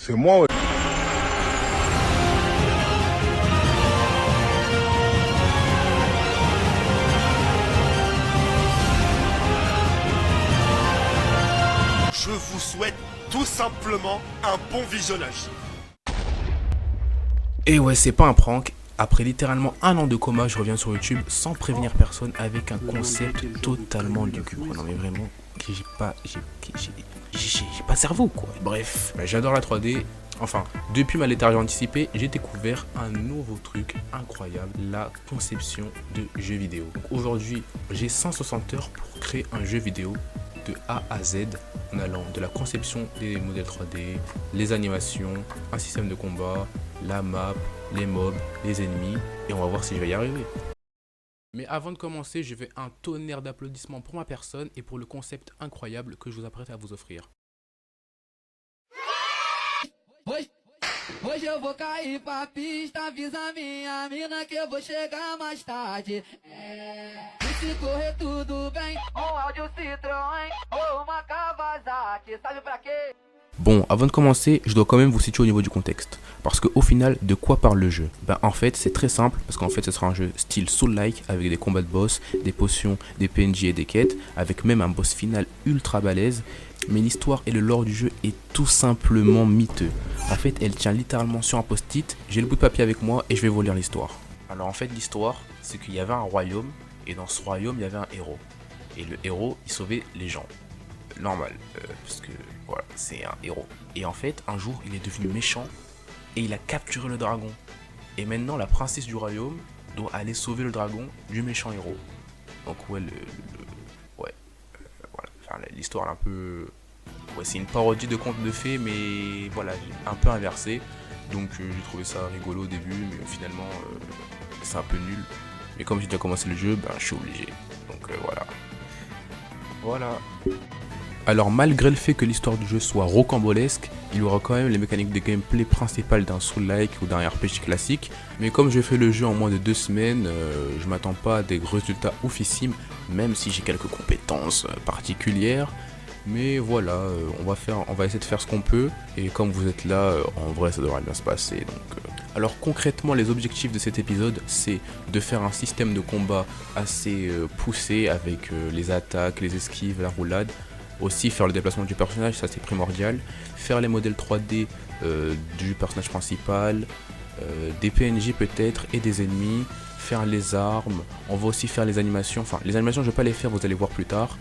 C'est moi, ouais. Je vous souhaite tout simplement un bon visionnage. Et ouais, c'est pas un prank. Après littéralement un an de coma, je reviens sur YouTube sans prévenir personne avec un concept totalement lugubre. Non mais vraiment, j'ai pas de cerveau quoi. Bref, j'adore la 3D. Enfin, depuis ma léthargie anticipée, j'ai découvert un nouveau truc incroyable, la conception de jeux vidéo. Donc aujourd'hui, j'ai 160 heures pour créer un jeu vidéo de A à Z, en allant de la conception des modèles 3D, les animations, un système de combat, la map, les mobs, les ennemis, et on va voir si je vais y arriver. Mais avant de commencer, je veux un tonnerre d'applaudissements pour ma personne et pour le concept incroyable que je vous apprête à vous offrir. Hoje eu vou cair pra pista, avisa minha mina que eu vou chegar mais tarde. E se correr tudo bem, áudio Citroën ou uma Kawasaki, sabe pra quê? Bon, avant de commencer, je dois quand même vous situer au niveau du contexte. Parce qu'au final, de quoi parle le jeu? En fait, c'est très simple, parce qu'en fait, ce sera un jeu style Soul-like, avec des combats de boss, des potions, des PNJ et des quêtes, avec même un boss final ultra balèze. Mais l'histoire et le lore du jeu est tout simplement miteux. En fait, elle tient littéralement sur un post-it. J'ai le bout de papier avec moi et je vais vous lire l'histoire. Alors en fait, l'histoire, c'est qu'il y avait un royaume, et dans ce royaume, il y avait un héros. Et le héros, il sauvait les gens. Normal, parce que voilà, c'est un héros. Et en fait, un jour, il est devenu méchant et il a capturé le dragon. Et maintenant, la princesse du royaume doit aller sauver le dragon du méchant héros. Donc ouais, voilà. Enfin, l'histoire est un peu... Ouais, c'est une parodie de conte de fées, mais voilà, un peu inversé. Donc j'ai trouvé ça rigolo au début, mais finalement, c'est un peu nul. Mais comme j'ai déjà commencé le jeu, je suis obligé. Donc voilà. Alors malgré le fait que l'histoire du jeu soit rocambolesque, il aura quand même les mécaniques de gameplay principales d'un Soul-like ou d'un RPG classique. Mais comme je fais le jeu en moins de 2 semaines, je m'attends pas à des résultats oufissimes, même si j'ai quelques compétences particulières. Mais voilà, on va essayer de faire ce qu'on peut, et comme vous êtes là, en vrai ça devrait bien se passer. Alors concrètement, les objectifs de cet épisode, c'est de faire un système de combat assez poussé avec les attaques, les esquives, la roulade. Aussi faire le déplacement du personnage, ça c'est primordial. Faire les modèles 3D du personnage principal, des PNJ peut-être et des ennemis. Faire les armes, on va aussi faire les animations. Enfin, les animations je vais pas les faire, vous allez voir plus tard.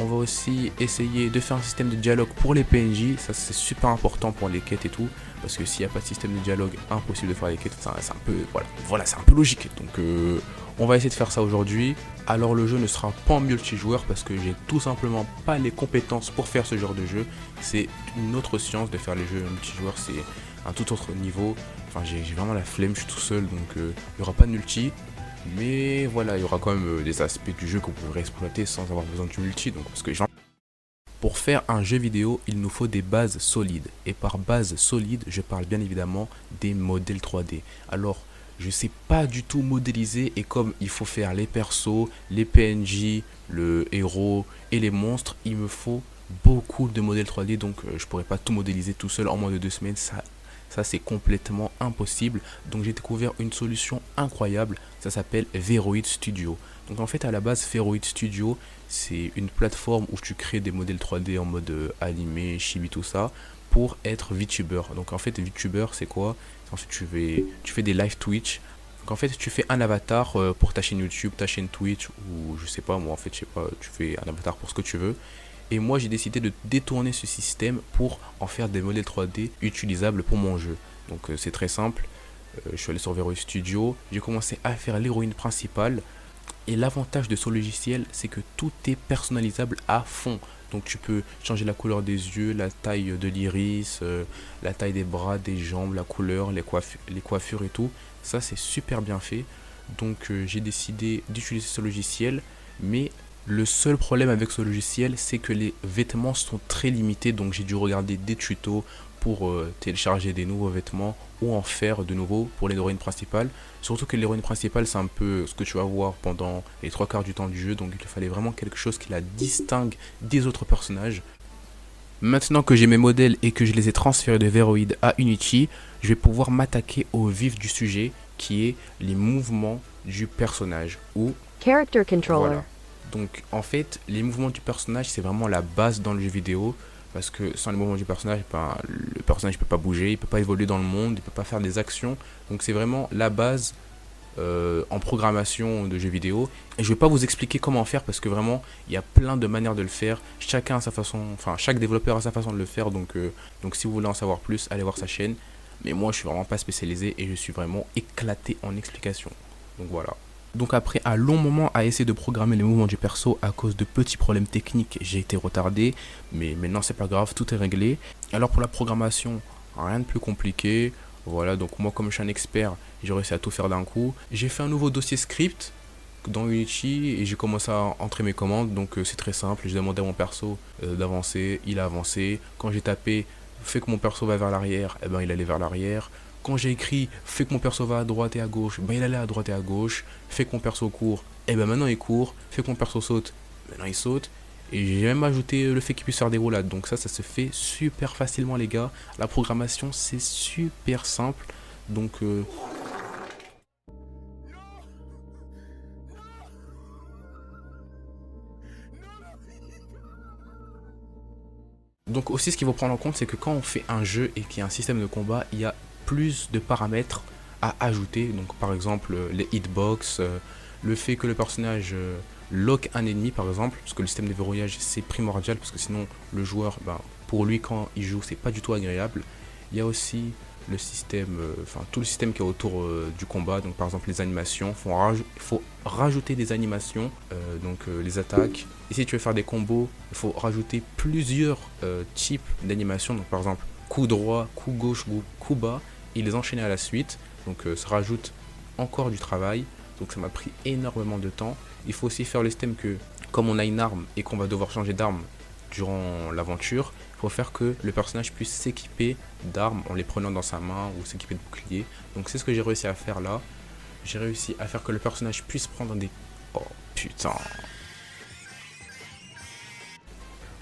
On va aussi essayer de faire un système de dialogue pour les PNJ, ça c'est super important pour les quêtes et tout. Parce que s'il n'y a pas de système de dialogue, impossible de faire les quêtes, c'est un peu, voilà, c'est un peu logique. Donc on va essayer de faire ça aujourd'hui. Alors le jeu ne sera pas en multijoueur parce que j'ai tout simplement pas les compétences pour faire ce genre de jeu. C'est une autre science de faire les jeux multijoueurs, c'est un tout autre niveau. Enfin j'ai vraiment la flemme, je suis tout seul, donc il n'y aura pas de multi. Mais voilà, il y aura quand même des aspects du jeu que vous pourrez exploiter sans avoir besoin du multi. Donc, parce que pour faire un jeu vidéo, il nous faut des bases solides. Et par base solide, je parle bien évidemment des modèles 3D. Alors, je sais pas du tout modéliser, et comme il faut faire les persos, les PNJ, le héros et les monstres, il me faut beaucoup de modèles 3D. Donc, je pourrais pas tout modéliser tout seul en moins de 2 semaines. Ça c'est complètement impossible. Donc j'ai découvert une solution incroyable, ça s'appelle Veroid Studio. Donc en fait à la base Veroid Studio c'est une plateforme où tu crées des modèles 3D en mode animé, chibi, tout ça, pour être VTuber. Donc en fait VTuber c'est quoi? En fait tu fais des live Twitch. Donc en fait tu fais un avatar pour ta chaîne YouTube, ta chaîne Twitch, ou je sais pas moi, en fait je sais pas, tu fais un avatar pour ce que tu veux. Et moi j'ai décidé de détourner ce système pour en faire des modèles 3D utilisables pour mon jeu. Donc c'est très simple, je suis allé sur Veroid Studio, j'ai commencé à faire l'héroïne principale. Et l'avantage de ce logiciel, c'est que tout est personnalisable à fond. Donc tu peux changer la couleur des yeux, la taille de l'iris, la taille des bras, des jambes, la couleur, les coiffures et tout. Ça c'est super bien fait. Donc j'ai décidé d'utiliser ce logiciel, mais le seul problème avec ce logiciel, c'est que les vêtements sont très limités, donc j'ai dû regarder des tutos pour télécharger des nouveaux vêtements ou en faire de nouveaux pour l'héroïne principale. Surtout que l'héroïne principale, c'est un peu ce que tu vas voir pendant les 3 quarts du temps du jeu, donc il fallait vraiment quelque chose qui la distingue des autres personnages. Maintenant que j'ai mes modèles et que je les ai transférés de Veroid à Unity, je vais pouvoir m'attaquer au vif du sujet qui est les mouvements du personnage ou Character controller. voilà. Donc en fait, les mouvements du personnage, c'est vraiment la base dans le jeu vidéo parce que sans les mouvements du personnage, ben, le personnage ne peut pas bouger, il peut pas évoluer dans le monde, il peut pas faire des actions. Donc c'est vraiment la base en programmation de jeux vidéo. Et je vais pas vous expliquer comment faire parce que vraiment, il y a plein de manières de le faire. Chacun a sa façon, enfin chaque développeur a sa façon de le faire. Donc si vous voulez en savoir plus, allez voir sa chaîne. Mais moi, je suis vraiment pas spécialisé et je suis vraiment éclaté en explications. Donc voilà. Donc après un long moment à essayer de programmer les mouvements du perso à cause de petits problèmes techniques, j'ai été retardé, mais maintenant c'est pas grave, tout est réglé. Alors pour la programmation, rien de plus compliqué. Voilà, donc moi comme je suis un expert, j'ai réussi à tout faire d'un coup. J'ai fait un nouveau dossier script dans Unity et j'ai commencé à entrer mes commandes, donc c'est très simple. J'ai demandé à mon perso d'avancer, il a avancé. Quand j'ai tapé fais que mon perso va vers l'arrière, et ben il allait vers l'arrière. Quand j'ai écrit fais que mon perso va à droite et à gauche, ben il allait à droite et à gauche. Fais que mon perso court, et ben maintenant il court. Fais que mon perso saute, maintenant il saute. Et j'ai même ajouté le fait qu'il puisse faire des roulades. Donc ça se fait super facilement les gars. La programmation c'est super simple. Donc Donc aussi ce qu'il faut prendre en compte c'est que quand on fait un jeu et qu'il y a un système de combat, il y a plus de paramètres à ajouter. Donc par exemple les hitbox, le fait que le personnage lock un ennemi par exemple, parce que le système de verrouillage c'est primordial parce que sinon le joueur, ben, pour lui quand il joue c'est pas du tout agréable. Il y a aussi le système, enfin tout le système qui est autour du combat, donc par exemple les animations, il faut rajouter des animations, donc les attaques. Et si tu veux faire des combos, il faut rajouter plusieurs types d'animations, donc par exemple coup droit, coup gauche, coup bas, et les enchaîner à la suite, donc ça rajoute encore du travail, donc ça m'a pris énormément de temps. Il faut aussi faire le système que comme on a une arme et qu'on va devoir changer d'arme durant l'aventure, il faut faire que le personnage puisse s'équiper d'armes en les prenant dans sa main ou s'équiper de boucliers. Donc c'est ce que j'ai réussi à faire là. J'ai réussi à faire que le personnage puisse prendre des... Oh putain.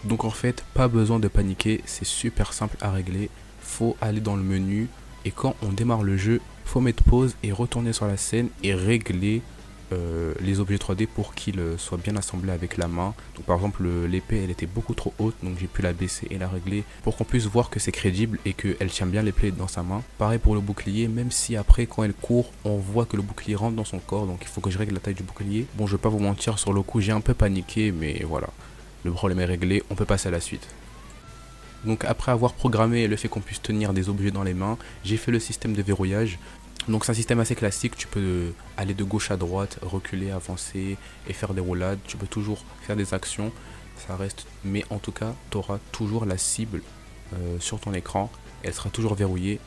Donc en fait, pas besoin de paniquer, c'est super simple à régler. Faut aller dans le menu et quand on démarre le jeu, faut mettre pause et retourner sur la scène et régler les objets 3D pour qu'ils soient bien assemblés avec la main. Donc par exemple l'épée elle était beaucoup trop haute, donc j'ai pu la baisser et la régler pour qu'on puisse voir que c'est crédible et qu'elle tient bien l'épée dans sa main. Pareil pour le bouclier, même si après quand elle court on voit que le bouclier rentre dans son corps, donc il faut que je règle la taille du bouclier. Bon, je vais pas vous mentir, sur le coup j'ai un peu paniqué, mais voilà, le problème est réglé, on peut passer à la suite. Donc après avoir programmé le fait qu'on puisse tenir des objets dans les mains, j'ai fait le système de verrouillage. Donc c'est un système assez classique, tu peux aller de gauche à droite, reculer, avancer et faire des roulades, tu peux toujours faire des actions, ça reste, mais en tout cas tu auras toujours la cible sur ton écran, et elle sera toujours verrouillée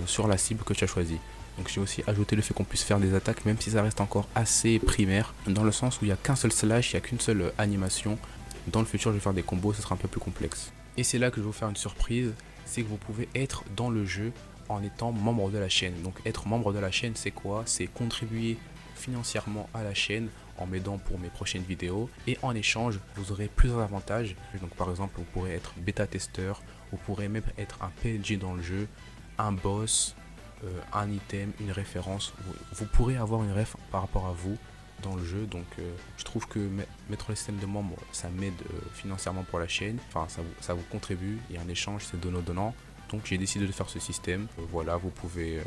sur la cible que tu as choisie. Donc j'ai aussi ajouté le fait qu'on puisse faire des attaques, même si ça reste encore assez primaire, dans le sens où il n'y a qu'un seul slash, il n'y a qu'une seule animation. Dans le futur je vais faire des combos, ce sera un peu plus complexe. Et c'est là que je vais vous faire une surprise, c'est que vous pouvez être dans le jeu en étant membre de la chaîne. Donc être membre de la chaîne c'est quoi? C'est contribuer financièrement à la chaîne en m'aidant pour mes prochaines vidéos et en échange vous aurez plusieurs avantages. Donc par exemple vous pourrez être bêta testeur, vous pourrez même être un PNJ dans le jeu, un boss, un item, une référence. Vous pourrez avoir une ref par rapport à vous dans le jeu. Donc je trouve que mettre le système de membres ça m'aide financièrement pour la chaîne, enfin ça vous contribue, il y a un échange, c'est donnant-donnant. Donc j'ai décidé de faire ce système. Voilà, vous pouvez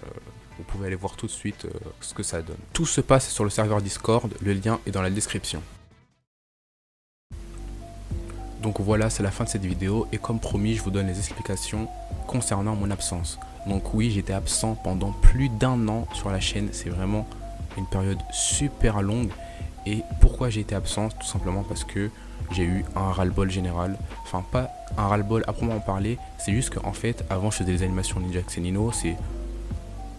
aller voir tout de suite ce que ça donne. Tout se passe sur le serveur Discord, le lien est dans la description. Donc voilà, c'est la fin de cette vidéo et comme promis, je vous donne les explications concernant mon absence. Donc oui, j'étais absent pendant plus d'1 an sur la chaîne, c'est vraiment une période super longue. Et pourquoi j'ai été absent? Tout simplement parce que j'ai eu un ras-le-bol général. Enfin, pas un ras-le-bol à proprement parler, c'est juste qu'en fait, avant je faisais des animations Ninja Xenino, c'est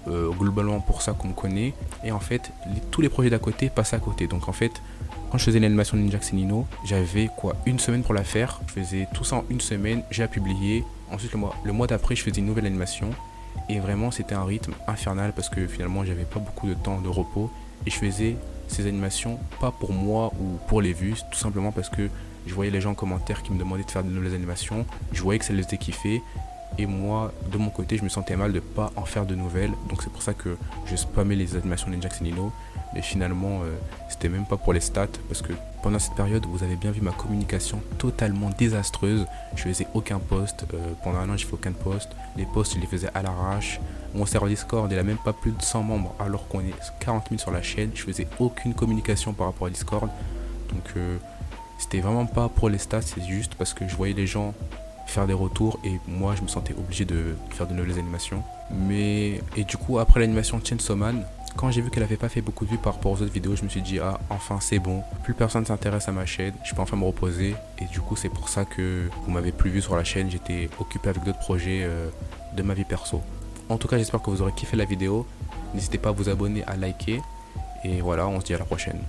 globalement pour ça qu'on me connaît. Et en fait, tous les projets d'à côté passaient à côté. Donc en fait, quand je faisais l'animation Ninja Xenino, j'avais quoi, 1 semaine pour la faire. Je faisais tout ça en 1 semaine, j'ai à publier. Ensuite, le mois d'après, je faisais une nouvelle animation. Et vraiment, c'était un rythme infernal parce que finalement, j'avais pas beaucoup de temps de repos. Et je faisais ces animations pas pour moi ou pour les vues, tout simplement parce que Je voyais les gens en commentaire qui me demandaient de faire de nouvelles animations. Je voyais que ça les faisait kiffer. Et moi, de mon côté, je me sentais mal de pas en faire de nouvelles. Donc c'est pour ça que je spammais les animations d'Ajax et Nino. Mais finalement, c'était même pas pour les stats. Parce que pendant cette période, vous avez bien vu ma communication totalement désastreuse. Je faisais aucun post. Pendant un an, j'ai fait aucun post. Les posts, je les faisais à l'arrache. Mon serveur Discord, il a même pas plus de 100 membres. Alors qu'on est 40 000 sur la chaîne. Je faisais aucune communication par rapport à Discord. Donc c'était vraiment pas pour les stats. C'est juste parce que je voyais les gens faire des retours et moi je me sentais obligé de faire de nouvelles animations. Et du coup après l'animation de Chainsaw Man, quand j'ai vu qu'elle avait pas fait beaucoup de vues par rapport aux autres vidéos, je me suis dit ah enfin c'est bon, plus personne s'intéresse à ma chaîne, je peux enfin me reposer. Et du coup c'est pour ça que vous m'avez plus vu sur la chaîne, j'étais occupé avec d'autres projets de ma vie perso. En tout cas j'espère que vous aurez kiffé la vidéo, n'hésitez pas à vous abonner, à liker et voilà, on se dit à la prochaine.